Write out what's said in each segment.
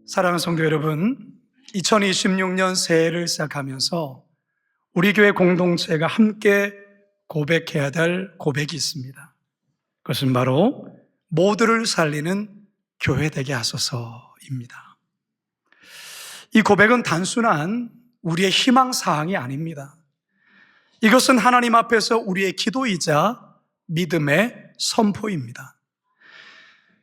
사랑하는 성도 여러분, 2026년 새해를 시작하면서 우리 교회 공동체가 함께 고백해야 될 고백이 있습니다. 그것은 바로 모두를 살리는 교회 되게 하소서입니다. 이 고백은 단순한 우리의 희망사항이 아닙니다. 이것은 하나님 앞에서 우리의 기도이자 믿음의 선포입니다.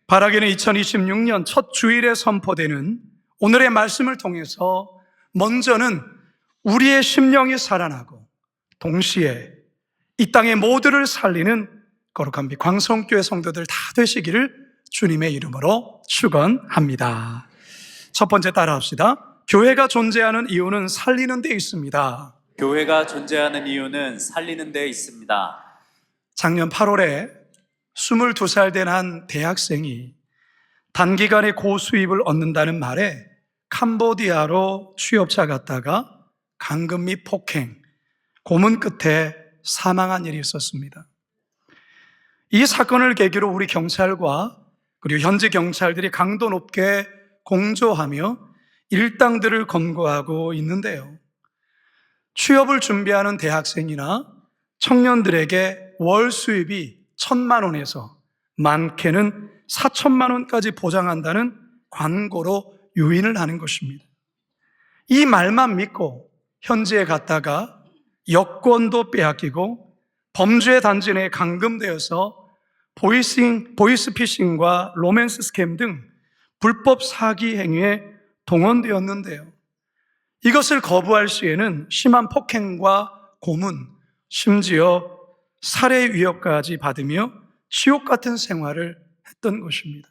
바라기는 2026년 첫 주일에 선포되는 오늘의 말씀을 통해서 먼저는 우리의 심령이 살아나고 동시에 이 땅의 모두를 살리는 거룩한 빛 광성교회 성도들 다 되시기를 주님의 이름으로 축원합니다. 첫 번째 따라합시다. 교회가 존재하는 이유는 살리는 데 있습니다. 교회가 존재하는 이유는 살리는 데 있습니다. 작년 8월에 22살 된 한 대학생이 단기간에 고수입을 얻는다는 말에 캄보디아로 취업자 갔다가 감금 및 폭행, 고문 끝에 사망한 일이 있었습니다. 이 사건을 계기로 우리 경찰과 그리고 현지 경찰들이 강도 높게 공조하며 일당들을 검거하고 있는데요. 취업을 준비하는 대학생이나 청년들에게 월 수입이 1,000만 원에서 많게는 4천만 원까지 보장한다는 광고로 유인을 하는 것입니다. 이 말만 믿고 현지에 갔다가 여권도 빼앗기고 범죄 단지 내에 감금되어서 보이스피싱과 로맨스 스캠 등 불법 사기 행위에 동원되었는데요. 이것을 거부할 시에는 심한 폭행과 고문, 심지어 살해 위협까지 받으며 지옥 같은 생활을 했던 것입니다.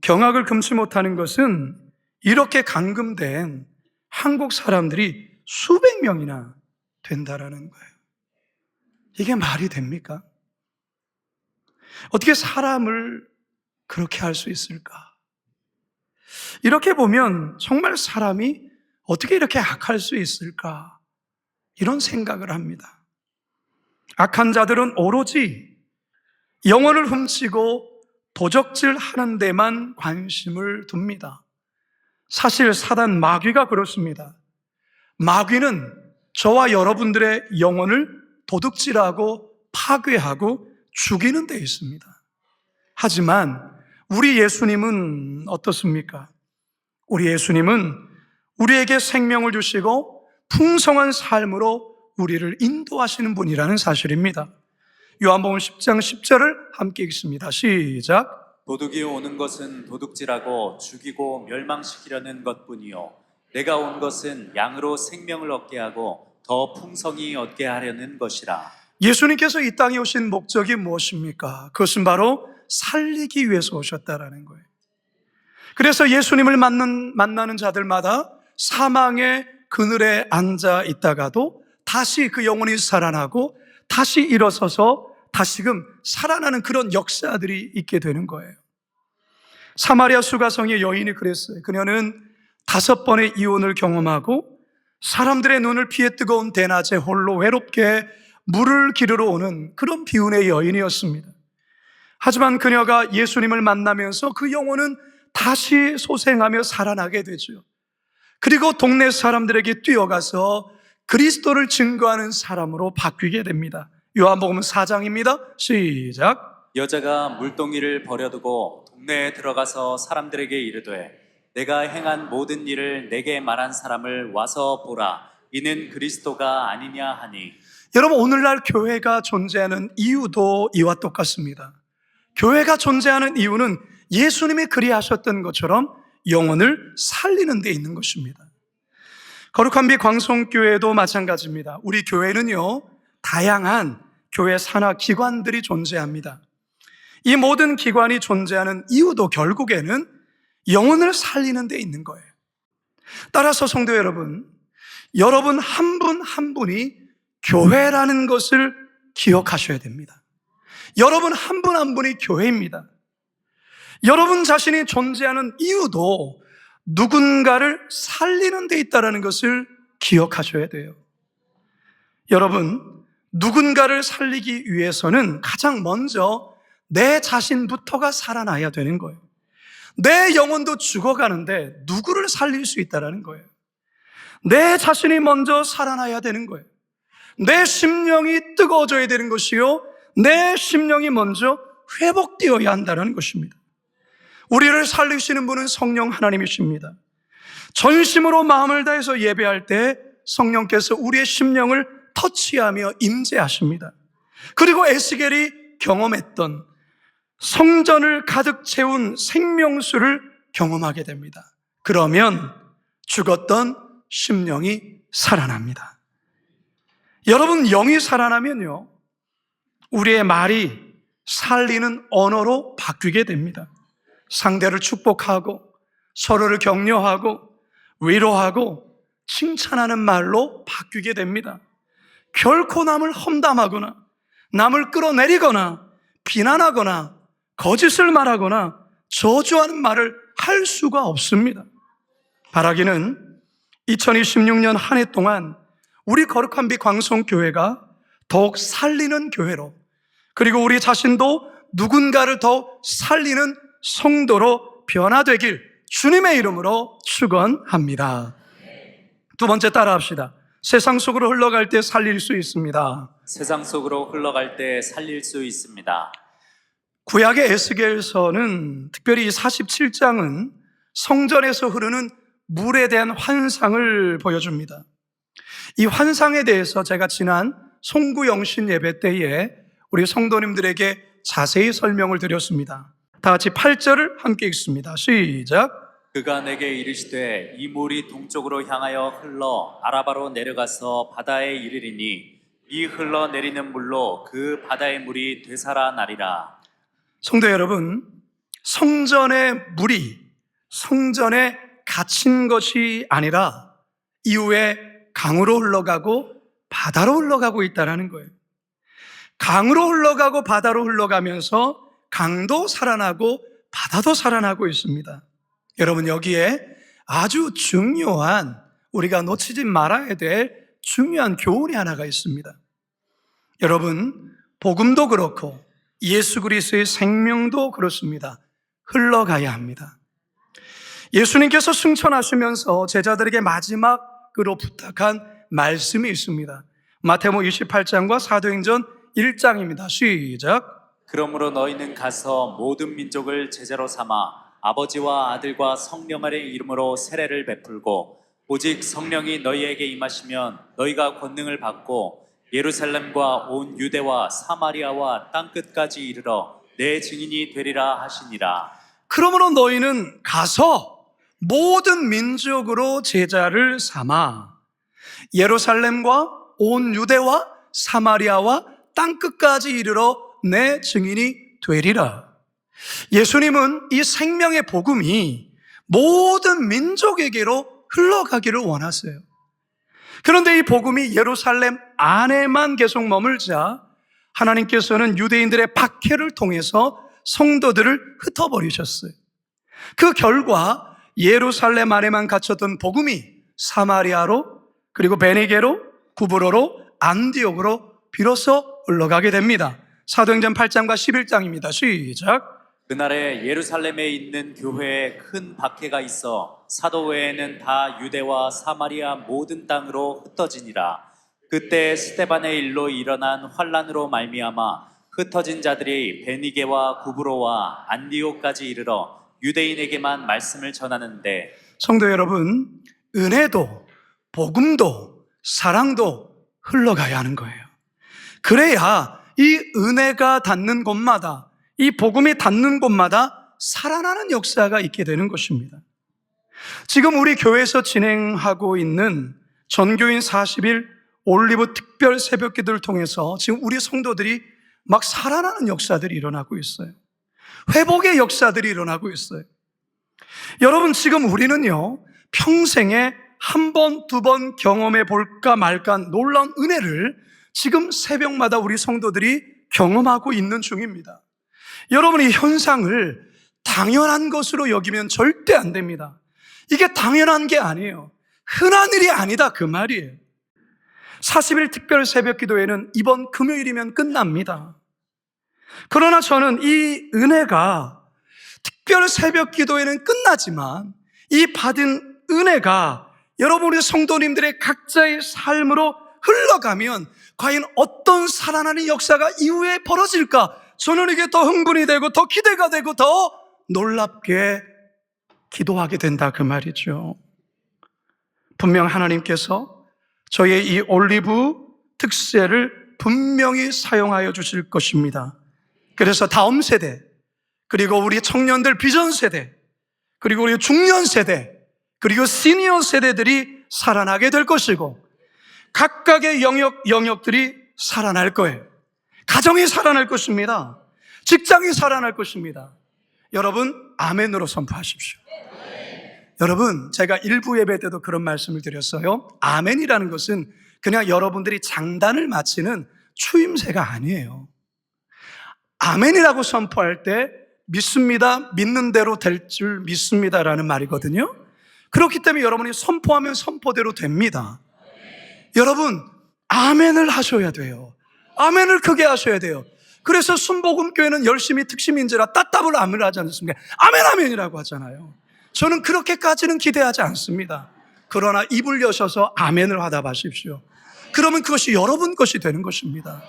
경악을 금치 못하는 것은 이렇게 감금된 한국 사람들이 수백 명이나 된다라는 거예요. 이게 말이 됩니까? 어떻게 사람을 그렇게 할 수 있을까? 이렇게 보면 정말 사람이 어떻게 이렇게 악할 수 있을까? 이런 생각을 합니다. 악한 자들은 오로지 영혼을 훔치고 도적질 하는 데만 관심을 둡니다. 사실 사단 마귀가 그렇습니다. 마귀는 저와 여러분들의 영혼을 도둑질하고 파괴하고 죽이는 데 있습니다. 하지만 우리 예수님은 어떻습니까? 우리 예수님은 우리에게 생명을 주시고 풍성한 삶으로 우리를 인도하시는 분이라는 사실입니다. 요한복음 10장 10절을 함께 읽습니다. 시작. 도둑이 오는 것은 도둑질하고 죽이고 멸망시키려는 것뿐이요 내가 온 것은 양으로 생명을 얻게 하고 더 풍성히 얻게 하려는 것이라. 예수님께서 이 땅에 오신 목적이 무엇입니까? 그것은 바로 살리기 위해서 오셨다라는 거예요. 그래서 예수님을 만나는 자들마다 사망의 그늘에 앉아 있다가도 다시 그 영혼이 살아나고 다시 일어서서 다시금 살아나는 그런 역사들이 있게 되는 거예요. 사마리아 수가성의 여인이 그랬어요. 그녀는 5번의 이혼을 경험하고 사람들의 눈을 피해 뜨거운 대낮에 홀로 외롭게 물을 기르러 오는 그런 비운의 여인이었습니다. 하지만 그녀가 예수님을 만나면서 그 영혼은 다시 소생하며 살아나게 되죠. 그리고 동네 사람들에게 뛰어가서 그리스도를 증거하는 사람으로 바뀌게 됩니다. 요한복음 4장입니다. 시작. 여자가 물동이를 버려두고 동네에 들어가서 사람들에게 이르되 내가 행한 모든 일을 내게 말한 사람을 와서 보라. 이는 그리스도가 아니냐 하니. 여러분, 오늘날 교회가 존재하는 이유도 이와 똑같습니다. 교회가 존재하는 이유는 예수님이 그리하셨던 것처럼 영혼을 살리는 데 있는 것입니다. 거룩한 빛 광성교회도 마찬가지입니다. 우리 교회는요, 다양한 교회 산하 기관들이 존재합니다. 이 모든 기관이 존재하는 이유도 결국에는 영혼을 살리는 데 있는 거예요. 따라서 성도 여러분, 여러분 한 분 한 분이 교회라는 것을 기억하셔야 됩니다. 여러분 한 분 한 분이 교회입니다. 여러분 자신이 존재하는 이유도 누군가를 살리는 데 있다는 것을 기억하셔야 돼요. 여러분, 누군가를 살리기 위해서는 가장 먼저 내 자신부터가 살아나야 되는 거예요. 내 영혼도 죽어가는데 누구를 살릴 수 있다는 거예요. 내 자신이 먼저 살아나야 되는 거예요. 내 심령이 뜨거워져야 되는 것이요, 내 심령이 먼저 회복되어야 한다는 것입니다. 우리를 살리시는 분은 성령 하나님이십니다. 전심으로 마음을 다해서 예배할 때 성령께서 우리의 심령을 터치하며 임재하십니다. 그리고 에스겔이 경험했던 성전을 가득 채운 생명수를 경험하게 됩니다. 그러면 죽었던 심령이 살아납니다. 여러분, 영이 살아나면요, 우리의 말이 살리는 언어로 바뀌게 됩니다. 상대를 축복하고 서로를 격려하고 위로하고 칭찬하는 말로 바뀌게 됩니다. 결코 남을 험담하거나 남을 끌어내리거나 비난하거나 거짓을 말하거나 저주하는 말을 할 수가 없습니다. 바라기는 2026년 한 해 동안 우리 거룩한 빛 광성교회가 더욱 살리는 교회로, 그리고 우리 자신도 누군가를 더욱 살리는 성도로 변화되길 주님의 이름으로 축원합니다. 두 번째, 따라합시다. 세상 속으로 흘러갈 때 살릴 수 있습니다. 세상 속으로 흘러갈 때 살릴 수 있습니다. 구약의 에스겔서는, 특별히 이 47장은 성전에서 흐르는 물에 대한 환상을 보여줍니다. 이 환상에 대해서 제가 지난 송구영신 예배 때에 우리 성도님들에게 자세히 설명을 드렸습니다. 다 같이 8절을 함께 읽습니다. 시작. 그가 내게 이르시되 이 물이 동쪽으로 향하여 흘러 아라바로 내려가서 바다에 이르리니 이 흘러내리는 물로 그 바다의 물이 되살아나리라. 성도 여러분, 성전의 물이 성전에 갇힌 것이 아니라 이후에 강으로 흘러가고 바다로 흘러가고 있다는 거예요. 강으로 흘러가고 바다로 흘러가면서 강도 살아나고 바다도 살아나고 있습니다. 여러분, 여기에 아주 중요한, 우리가 놓치지 말아야 될 중요한 교훈이 하나가 있습니다. 여러분, 복음도 그렇고 예수 그리스도의 생명도 그렇습니다. 흘러가야 합니다. 예수님께서 승천하시면서 제자들에게 마지막으로 부탁한 말씀이 있습니다. 마태복음 28장과 사도행전 1장입니다. 시작. 그러므로 너희는 가서 모든 민족을 제자로 삼아 아버지와 아들과 성령의 이름으로 세례를 베풀고 오직 성령이 너희에게 임하시면 너희가 권능을 받고 예루살렘과 온 유대와 사마리아와 땅끝까지 이르러 내 증인이 되리라 하시니라. 그러므로 너희는 가서 모든 민족으로 제자를 삼아 예루살렘과 온 유대와 사마리아와 땅끝까지 이르러 내 증인이 되리라. 예수님은 이 생명의 복음이 모든 민족에게로 흘러가기를 원하세요. 그런데 이 복음이 예루살렘 안에만 계속 머물자 하나님께서는 유대인들의 박해를 통해서 성도들을 흩어버리셨어요. 그 결과 예루살렘 안에만 갇혔던 복음이 사마리아로, 그리고 베니게로, 구브로로, 안디옥으로 비로소 흘러가게 됩니다. 사도행전 8장과 11장입니다. 시작. 그날에 예루살렘에 있는 교회에 큰 박해가 있어 사도 외에는 다 유대와 사마리아 모든 땅으로 흩어지니라. 그때 스데반의 일로 일어난 환란으로 말미암아 흩어진 자들이 베니게와 구브로와 안디옥까지 이르러 유대인에게만 말씀을 전하는데, 성도 여러분, 은혜도 복음도 사랑도 흘러가야 하는 거예요. 그래야 이 은혜가 닿는 곳마다, 이 복음이 닿는 곳마다 살아나는 역사가 있게 되는 것입니다. 지금 우리 교회에서 진행하고 있는 전교인 40일 올리브 특별 새벽기도를 통해서 지금 우리 성도들이 막 살아나는 역사들이 일어나고 있어요. 회복의 역사들이 일어나고 있어요. 여러분, 지금 우리는요, 평생에 한 번, 두 번 경험해 볼까 말까 놀라운 은혜를 지금 새벽마다 우리 성도들이 경험하고 있는 중입니다. 여러분, 이 현상을 당연한 것으로 여기면 절대 안 됩니다. 이게 당연한 게 아니에요. 흔한 일이 아니다, 그 말이에요. 40일 특별 새벽 기도회는 이번 금요일이면 끝납니다. 그러나 저는 이 은혜가 특별 새벽 기도회는 끝나지만 이 받은 은혜가 여러분 우리 성도님들의 각자의 삶으로 흘러가면 과연 어떤 살아나는 역사가 이후에 벌어질까? 저는 이게 더 흥분이 되고 더 기대가 되고 더 놀랍게 기도하게 된다 그 말이죠. 분명 하나님께서 저의 이 올리브 특세를 분명히 사용하여 주실 것입니다. 그래서 다음 세대, 그리고 우리 청년들 비전 세대, 그리고 우리 중년 세대, 그리고 시니어 세대들이 살아나게 될 것이고 각각의 영역들이 살아날 거예요. 가정이 살아날 것입니다. 직장이 살아날 것입니다. 여러분 아멘으로 선포하십시오. 여러분 제가 일부 예배 때도 그런 말씀을 드렸어요. 아멘이라는 것은 그냥 여러분들이 장단을 마치는 추임새가 아니에요. 아멘이라고 선포할 때 믿습니다, 믿는 대로 될 줄 믿습니다라는 말이거든요. 그렇기 때문에 여러분이 선포하면 선포대로 됩니다. 여러분 아멘을 하셔야 돼요. 아멘을 크게 하셔야 돼요. 그래서 순복음교회는 열심히 특심인지라 따따블 아멘을 하지 않습니까? 아멘 아멘이라고 하잖아요. 저는 그렇게까지는 기대하지 않습니다. 그러나 입을 여셔서 아멘을 하다 마십시오. 그러면 그것이 여러분 것이 되는 것입니다.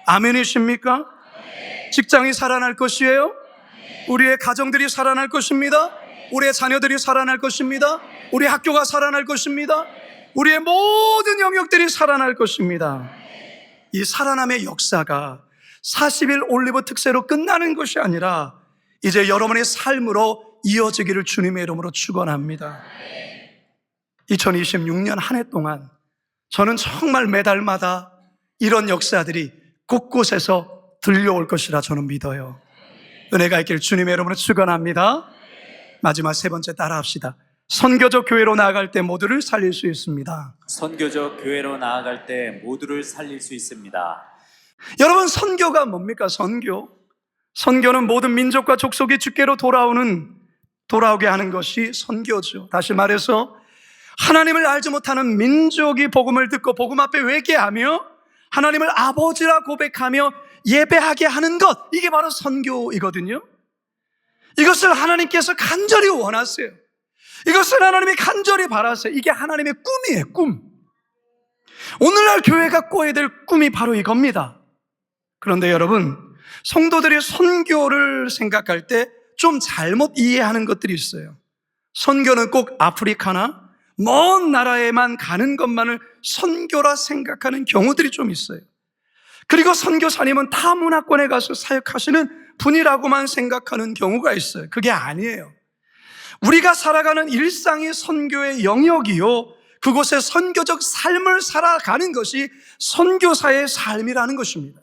아멘이십니까? 직장이 살아날 것이에요. 우리의 가정들이 살아날 것입니다. 우리의 자녀들이 살아날 것입니다. 우리 학교가 살아날 것입니다. 우리의 모든 영역들이 살아날 것입니다. 이 살아남의 역사가 40일 올리브 특세로 끝나는 것이 아니라 이제 여러분의 삶으로 이어지기를 주님의 이름으로 축원합니다. 2026년 한 해 동안 저는 정말 매달마다 이런 역사들이 곳곳에서 들려올 것이라 저는 믿어요. 은혜가 있길 주님의 이름으로 축원합니다. 마지막 세 번째 따라합시다. 선교적 교회로 나아갈 때 모두를 살릴 수 있습니다. 선교적 교회로 나아갈 때 모두를 살릴 수 있습니다. 여러분 선교가 뭡니까? 선교는 모든 민족과 족속이 주께로 돌아오게 하는 것이 선교죠. 다시 말해서 하나님을 알지 못하는 민족이 복음을 듣고 복음 앞에 회개하며 하나님을 아버지라 고백하며 예배하게 하는 것, 이게 바로 선교이거든요. 이것을 하나님께서 간절히 원하세요. 이것을 하나님이 간절히 바라세요. 이게 하나님의 꿈이에요, 꿈. 오늘날 교회가 꿔야 될 꿈이 바로 이겁니다. 그런데 여러분, 성도들이 선교를 생각할 때 좀 잘못 이해하는 것들이 있어요. 선교는 꼭 아프리카나 먼 나라에만 가는 것만을 선교라 생각하는 경우들이 좀 있어요. 그리고 선교사님은 타 문화권에 가서 사역하시는 분이라고만 생각하는 경우가 있어요. 그게 아니에요. 우리가 살아가는 일상이 선교의 영역이요, 그곳에 선교적 삶을 살아가는 것이 선교사의 삶이라는 것입니다.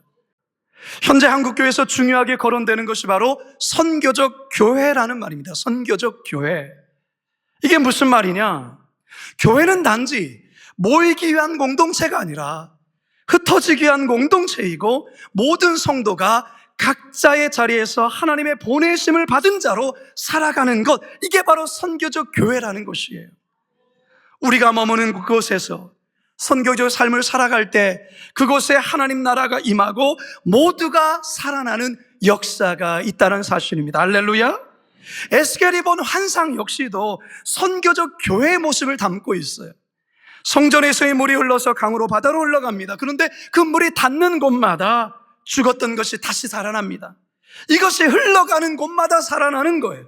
현재 한국교회에서 중요하게 거론되는 것이 바로 선교적 교회라는 말입니다. 선교적 교회. 이게 무슨 말이냐? 교회는 단지 모이기 위한 공동체가 아니라 흩어지기 위한 공동체이고 모든 성도가 각자의 자리에서 하나님의 보내심을 받은 자로 살아가는 것, 이게 바로 선교적 교회라는 것이에요. 우리가 머무는 그곳에서 선교적 삶을 살아갈 때 그곳에 하나님 나라가 임하고 모두가 살아나는 역사가 있다는 사실입니다. 할렐루야. 에스겔이 본 환상 역시도 선교적 교회의 모습을 담고 있어요. 성전에서의 물이 흘러서 강으로 바다로 흘러갑니다. 그런데 그 물이 닿는 곳마다 죽었던 것이 다시 살아납니다. 이것이 흘러가는 곳마다 살아나는 거예요.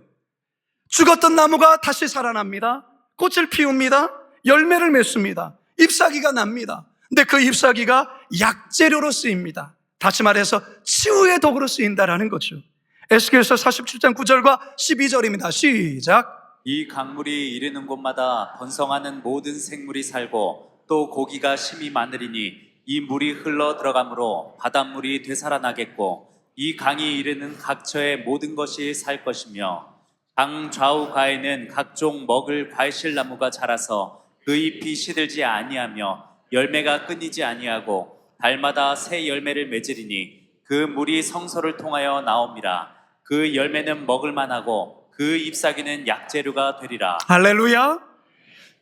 죽었던 나무가 다시 살아납니다. 꽃을 피웁니다. 열매를 맺습니다. 잎사귀가 납니다. 근데 그 잎사귀가 약재료로 쓰입니다. 다시 말해서 치유의 도구로 쓰인다라는 거죠. 에스겔서 47장 9절과 12절입니다. 시작. 이 강물이 이르는 곳마다 번성하는 모든 생물이 살고 또 고기가 심히 많으리니 이 물이 흘러 들어가므로 바닷물이 되살아나겠고 이 강이 이르는 각처의 모든 것이 살 것이며 강 좌우가에는 각종 먹을 과실나무가 자라서 그 잎이 시들지 아니하며 열매가 끊이지 아니하고 달마다 새 열매를 맺으리니 그 물이 성소를 통하여 나옵니다. 그 열매는 먹을 만하고 그 잎사귀는 약재료가 되리라. 할렐루야.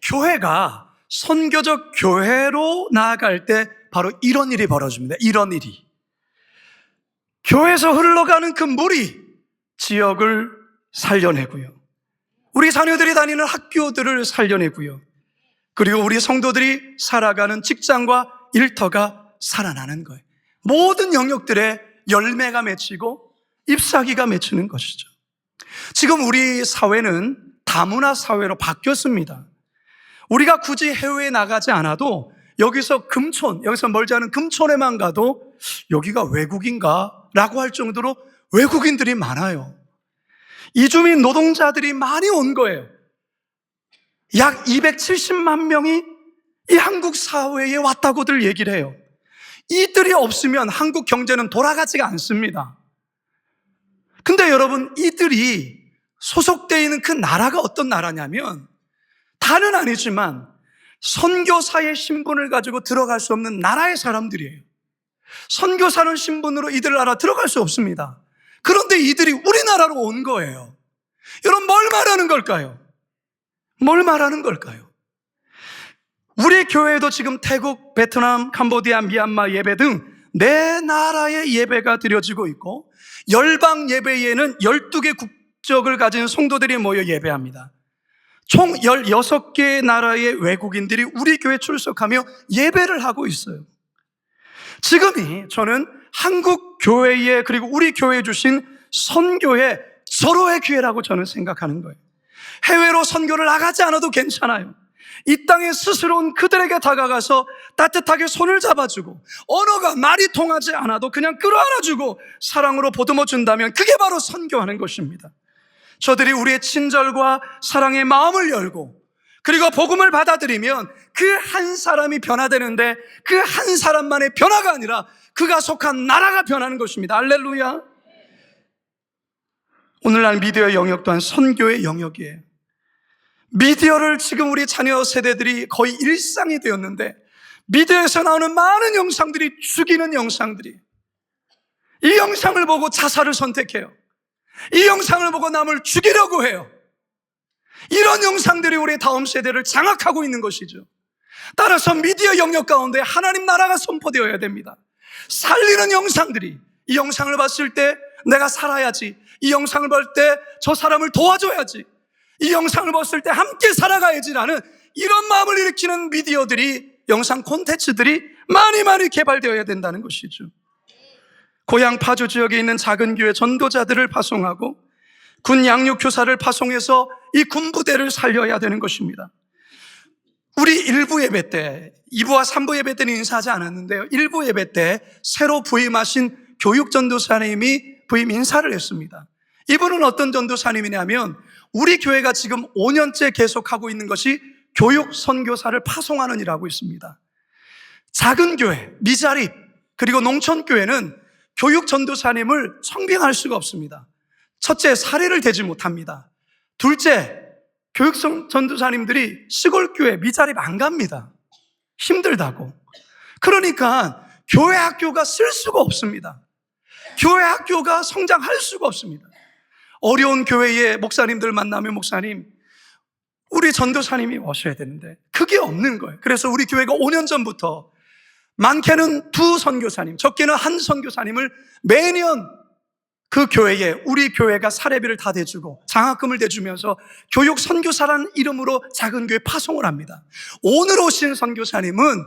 교회가 선교적 교회로 나아갈 때 바로 이런 일이 벌어집니다. 이런 일이. 교회에서 흘러가는 그 물이 지역을 살려내고요. 우리 자녀들이 다니는 학교들을 살려내고요. 그리고 우리 성도들이 살아가는 직장과 일터가 살아나는 거예요. 모든 영역들에 열매가 맺히고 잎사귀가 맺히는 것이죠. 지금 우리 사회는 다문화 사회로 바뀌었습니다. 우리가 굳이 해외에 나가지 않아도 여기서 금촌, 여기서 멀지 않은 금촌에만 가도 여기가 외국인가? 라고 할 정도로 외국인들이 많아요. 이주민 노동자들이 많이 온 거예요. 약 270만 명이 이 한국 사회에 왔다고들 얘기를 해요. 이들이 없으면 한국 경제는 돌아가지가 않습니다. 근데 여러분, 이들이 소속되어 있는 그 나라가 어떤 나라냐면, 다는 아니지만 선교사의 신분을 가지고 들어갈 수 없는 나라의 사람들이에요. 선교사는 신분으로 이들 나라 들어갈 수 없습니다. 그런데 이들이 우리나라로 온 거예요. 여러분, 뭘 말하는 걸까요? 뭘 말하는 걸까요? 우리 교회도 지금 태국, 베트남, 캄보디아, 미얀마 예배 등 네 나라의 예배가 드려지고 있고, 열방 예배에는 12개 국적을 가진 성도들이 모여 예배합니다. 총 16개 나라의 외국인들이 우리 교회에 출석하며 예배를 하고 있어요. 지금이 저는 한국 교회에, 그리고 우리 교회에 주신 선교의 절호의 기회라고 저는 생각하는 거예요. 해외로 선교를 나가지 않아도 괜찮아요. 이 땅에 스스로 온 그들에게 다가가서 따뜻하게 손을 잡아주고, 언어가 말이 통하지 않아도 그냥 끌어안아주고 사랑으로 보듬어 준다면 그게 바로 선교하는 것입니다. 저들이 우리의 친절과 사랑의 마음을 열고, 그리고 복음을 받아들이면 그 한 사람이 변화되는데, 그 한 사람만의 변화가 아니라 그가 속한 나라가 변하는 것입니다. 할렐루야. 오늘날 미디어의 영역 또한 선교의 영역이에요. 미디어를 지금 우리 자녀 세대들이 거의 일상이 되었는데, 미디어에서 나오는 많은 영상들이 죽이는 영상들이, 이 영상을 보고 자살을 선택해요. 이 영상을 보고 남을 죽이려고 해요. 이런 영상들이 우리 다음 세대를 장악하고 있는 것이죠. 따라서 미디어 영역 가운데 하나님 나라가 선포되어야 됩니다. 살리는 영상들이, 이 영상을 봤을 때 내가 살아야지, 이 영상을 볼 때 저 사람을 도와줘야지, 이 영상을 봤을 때 함께 살아가야지라는 이런 마음을 일으키는 미디어들이, 영상 콘텐츠들이 많이 개발되어야 된다는 것이죠. 고향 파주 지역에 있는 작은 교회 전도자들을 파송하고 군 양육교사를 파송해서 이 군부대를 살려야 되는 것입니다. 우리 1부 예배 때, 2부와 3부 예배 때는 인사하지 않았는데요, 1부 예배 때 새로 부임하신 교육전도사님이 부임 인사를 했습니다. 이분은 어떤 전도사님이냐면, 우리 교회가 지금 5년째 계속하고 있는 것이 교육 선교사를 파송하는 일을 하고 있습니다. 작은 교회, 미자립, 그리고 농촌 교회는 교육 전도사님을 청빙할 수가 없습니다. 첫째, 사례를 대지 못합니다. 둘째, 교육 전도사님들이 시골 교회, 미자립 안 갑니다. 힘들다고. 그러니까 교회 학교가 쓸 수가 없습니다. 교회 학교가 성장할 수가 없습니다. 어려운 교회의 목사님들 만나면, 목사님, 우리 전도사님이 오셔야 되는데 그게 없는 거예요. 그래서 우리 교회가 5년 전부터 많게는 2 선교사님, 적게는 1 선교사님을 매년 그 교회에, 우리 교회가 사례비를 다 대주고 장학금을 대주면서 교육 선교사라는 이름으로 작은 교회 파송을 합니다. 오늘 오신 선교사님은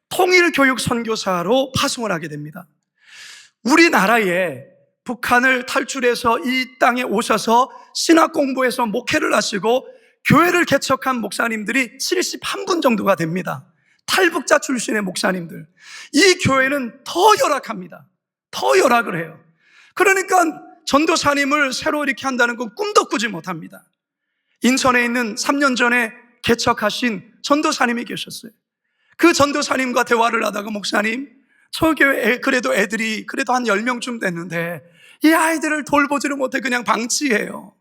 통일 교육 선교사로 파송을 하게 됩니다. 우리나라에 북한을 탈출해서 이 땅에 오셔서 신학 공부해서 목회를 하시고 교회를 개척한 목사님들이 71분 정도가 됩니다. 탈북자 출신의 목사님들. 이 교회는 더 열악합니다. 더 열악을 해요. 그러니까 전도사님을 새로 이렇게 한다는 건 꿈도 꾸지 못합니다. 인천에 있는 3년 전에 개척하신 전도사님이 계셨어요. 그 전도사님과 대화를 하다가, 목사님, 저 교회 그래도 애들이 그래도 한 10명쯤 됐는데 이 아이들을 돌보지를 못해 그냥 방치해요.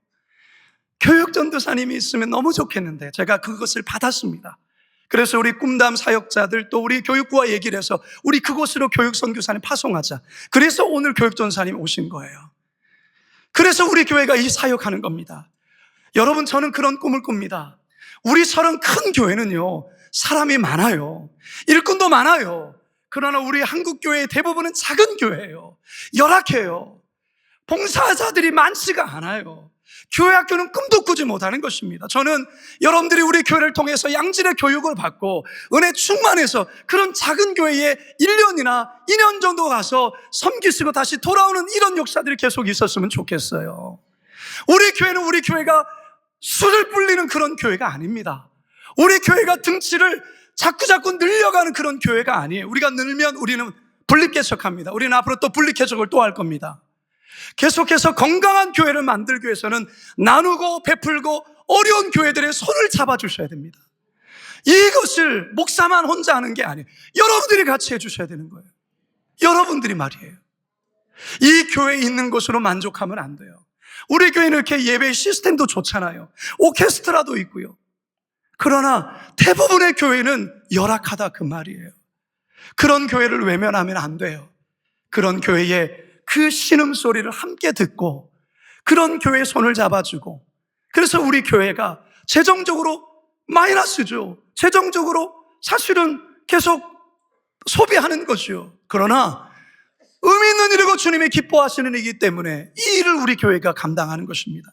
교육 전도사님이 있으면 너무 좋겠는데, 제가 그것을 받았습니다. 그래서 우리 꿈담 사역자들, 또 우리 교육부와 얘기를 해서 우리 그곳으로 교육 선교사님 파송하자. 그래서 오늘 교육 전사님 오신 거예요. 그래서 우리 교회가 이 사역하는 겁니다. 여러분, 저는 그런 꿈을 꿉니다. 우리처럼 큰 교회는요, 사람이 많아요. 일꾼도 많아요. 그러나 우리 한국 교회의 대부분은 작은 교회예요. 열악해요. 봉사자들이 많지가 않아요. 교회 학교는 꿈도 꾸지 못하는 것입니다. 저는 여러분들이 우리 교회를 통해서 양질의 교육을 받고 은혜 충만해서 그런 작은 교회에 1년이나 2년 정도 가서 섬기시고 다시 돌아오는 이런 역사들이 계속 있었으면 좋겠어요. 우리 교회는 우리 교회가 술을 불리는 그런 교회가 아닙니다. 우리 교회가 등치를 자꾸자꾸 늘려가는 그런 교회가 아니에요. 우리가 늘면 우리는 분립개척합니다. 우리는 앞으로 또 분립개척을 또 할 겁니다. 계속해서 건강한 교회를 만들기 위해서는 나누고 베풀고 어려운 교회들의 손을 잡아주셔야 됩니다. 이것을 목사만 혼자 하는 게 아니에요. 여러분들이 같이 해주셔야 되는 거예요. 여러분들이 말이에요. 이 교회에 있는 것으로 만족하면 안 돼요. 우리 교회는 이렇게 예배 시스템도 좋잖아요. 오케스트라도 있고요. 그러나 대부분의 교회는 열악하다 그 말이에요. 그런 교회를 외면하면 안 돼요. 그런 교회에 그 신음소리를 함께 듣고 그런 교회의 손을 잡아주고, 그래서 우리 교회가 재정적으로 마이너스죠. 재정적으로 사실은 계속 소비하는 것이요. 그러나 의미 있는 일이고 주님이 기뻐하시는 일이기 때문에 이 일을 우리 교회가 감당하는 것입니다.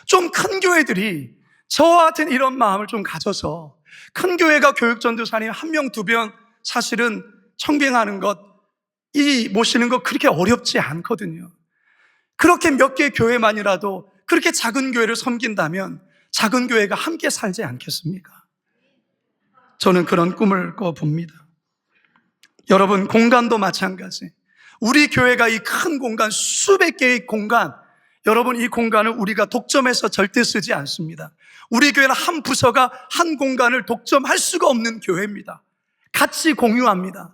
좀 큰 교회들이 저와 같은 이런 마음을 좀 가져서, 큰 교회가 교육전도사님 1명, 2명 사실은 청빙하는 것, 이 모시는 거 그렇게 어렵지 않거든요. 그렇게 몇 개 교회만이라도 그렇게 작은 교회를 섬긴다면 작은 교회가 함께 살지 않겠습니까? 저는 그런 꿈을 꿔봅니다. 여러분, 공간도 마찬가지. 우리 교회가 이 큰 공간, 수백 개의 공간, 여러분, 이 공간을 우리가 독점해서 절대 쓰지 않습니다. 우리 교회는 한 부서가 한 공간을 독점할 수가 없는 교회입니다. 같이 공유합니다.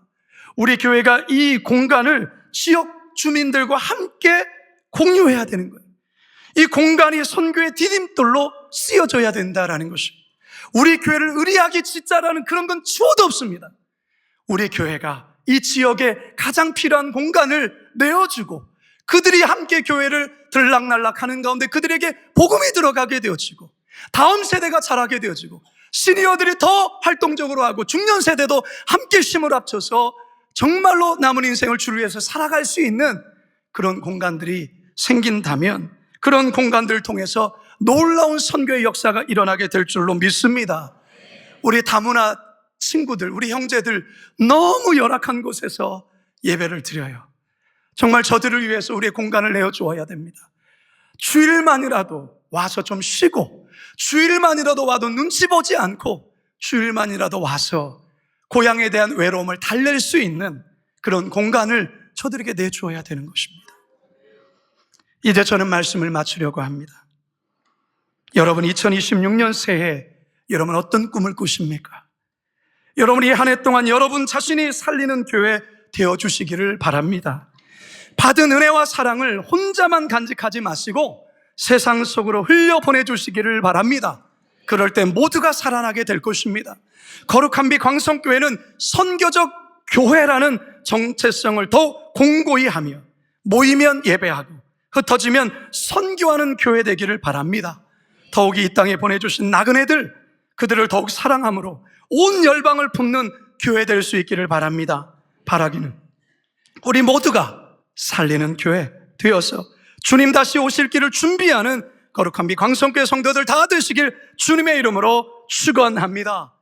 우리 교회가 이 공간을 지역 주민들과 함께 공유해야 되는 거예요. 이 공간이 선교의 디딤돌로 쓰여져야 된다라는 것입니다. 우리 교회를 의리하게 짓자라는 그런 건 추호도 없습니다. 우리 교회가 이 지역에 가장 필요한 공간을 내어주고 그들이 함께 교회를 들락날락하는 가운데 그들에게 복음이 들어가게 되어지고 다음 세대가 자라게 되어지고 시니어들이 더 활동적으로 하고 중년 세대도 함께 힘을 합쳐서 정말로 남은 인생을 주를 위해서 살아갈 수 있는 그런 공간들이 생긴다면 그런 공간들을 통해서 놀라운 선교의 역사가 일어나게 될 줄로 믿습니다. 우리 다문화 친구들, 우리 형제들 너무 열악한 곳에서 예배를 드려요. 정말 저들을 위해서 우리의 공간을 내어주어야 됩니다. 주일만이라도 와서 좀 쉬고, 주일만이라도 와도 눈치 보지 않고, 주일만이라도 와서 고향에 대한 외로움을 달랠 수 있는 그런 공간을 저들에게 내주어야 되는 것입니다. 이제 저는 말씀을 마치려고 합니다. 여러분, 2026년 새해 여러분 어떤 꿈을 꾸십니까? 여러분이 한 해 동안 여러분 자신이 살리는 교회 되어주시기를 바랍니다. 받은 은혜와 사랑을 혼자만 간직하지 마시고 세상 속으로 흘려보내주시기를 바랍니다. 그럴 때 모두가 살아나게 될 것입니다. 거룩한 빛 광성교회는 선교적 교회라는 정체성을 더욱 공고히 하며 모이면 예배하고 흩어지면 선교하는 교회 되기를 바랍니다. 더욱이 이 땅에 보내주신 나그네들, 그들을 더욱 사랑함으로 온 열방을 품는 교회 될 수 있기를 바랍니다. 바라기는 우리 모두가 살리는 교회 되어서 주님 다시 오실 길을 준비하는 거룩한 빛 광성교회 성도들 다 되시길 주님의 이름으로 축원합니다.